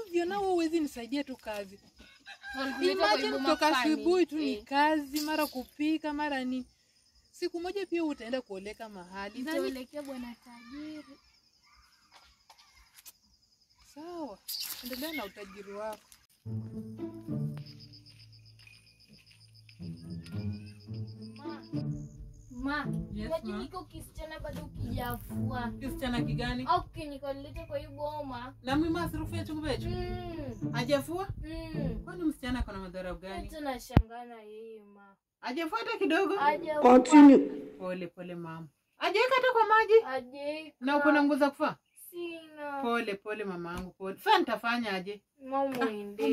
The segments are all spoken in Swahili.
ovyo na wewe huwezi nisaidia tu kazi. Imagine kutoka asubuhi tu ni kazi, mara kupika, mara ni. Siku moja pia utaenda kuoleka mahali. Nitaolekea bwana tajiri. Sawa. Endelea na utajiri wako. Ma, Yes, unajua niko kisichana bado kijafua. Kisichana kigani? Okay, nikaleta kwa hiyo boma. Na mimi masrufu ya chungubecho. Hajafua? Kwani msichana kuna madhara gani? Hata nashangaa na yeye ma. Hajafua hata kidogo? Continue. Pole pole mama. Hajaweka hata kwa maji? Hajaweka. Na uko na nguvu za kufaa? Sina. Pole pole mamangu, pole. Sasa nitafanya aje? Mama muende.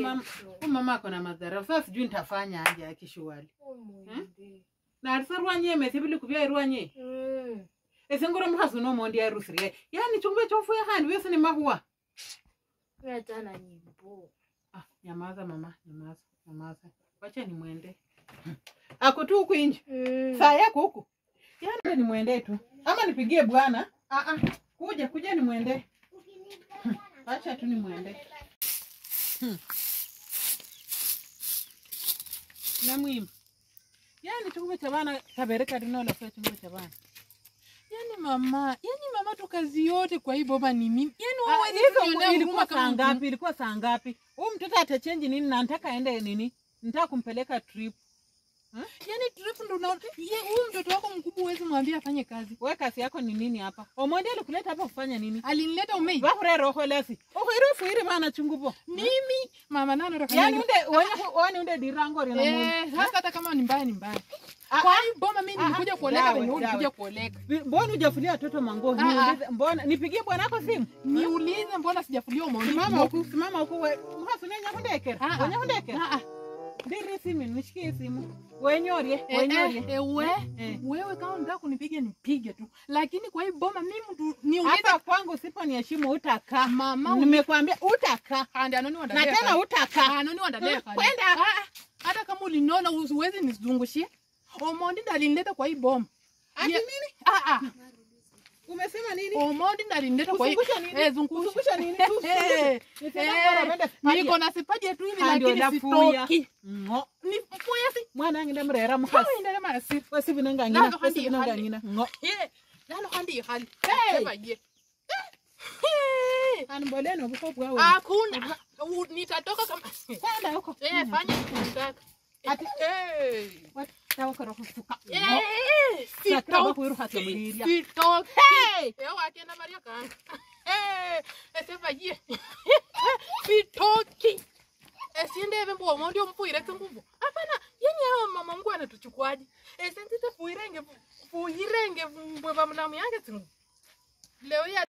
Mama ako na madhara. Sasa sijui nitafanya aje akishughuli. Na arsarwa nye mesibili kubya irwa nye. Esengoro mhasu no mondi ya rusire. Yani chungwe chofu ya handi wese ni mahua. Hata na nyimbo. Nyamaza mama, nyamaza. Wacha ni muende. Ako tu huku nje. Saa yako huku. Yani ni muende tu. Ama nipigie bwana. Kuja ni muende. Wacha tu ni muende. Na muhimu. Yani chungwe cha bana kabereka dinola kwa chungwe cha bana. Yani mama tu kazi yote kwa hii boma ni mimi. Yani wewe ilikuwa saa ngapi? Huyu mtoto atachange nini na nataka aende nini? Nataka kumpeleka trip. Yani trip ndo unaona. Huyu mtoto wako mkubwa huwezi mwambia afanye kazi. Wewe kazi yako ni nini hapa? Omonde alikuleta hapa kufanya nini? Alinileta umei. Bakure roho lesi. Ohirufu iri bana chungupo. Mimi mama nani ndo Yani unde dirango rina mungu. Hasa hata kama ni mbaya. Kwa hiyo boma mimi nilikuja kuoleka wenye ulikuja kuoleka. Mbona hujafulia watoto manguo? Niulize mbona nipigie bwana wako simu? Niulize mbona sijafulia umaoni? Simama huko wewe. Mhasunenya hundekera. Wanya hundekera. Ndiri simu nishikie simu. Wenyorie. Wewe kama unataka kunipiga nipige tu. Lakini kwa hii boma mimi mtu niulize hapa kwangu sipo ni heshima utakaa. Mama nimekwambia utakaa. Ndio anoni wandalea. Na tena utakaa. Anoni wandalea. Kwenda. Hata kama ulinona usiwezi nizungushie. Omondi ndalinileta kwa hii boma. Ati nini? Umesema nini? Omondi ndalinileta kwa hii. Zungusha nini? Niko na sipaje tu hivi lakini sitoki. Ni mfuya si mwana ngine mrera mhasi. Ndele masi. Wesi binanga ngina. Nalo handi hali. Sebaje. Anboleno bukobwa wewe. Hakuna. Nitatoka kama. Kwenda huko. Fanya unataka. Ati what? Tawa karo kufuka. Sitoki. Yo akienda Maria kan. Sebaje. Sitoki. Siende vembo mondo mfuire tungumbo. Hapana, yenye hao mama mkuu anatuchukuaje? Sentite fuirenge mbwe bamnamu yake tungu. Leo ya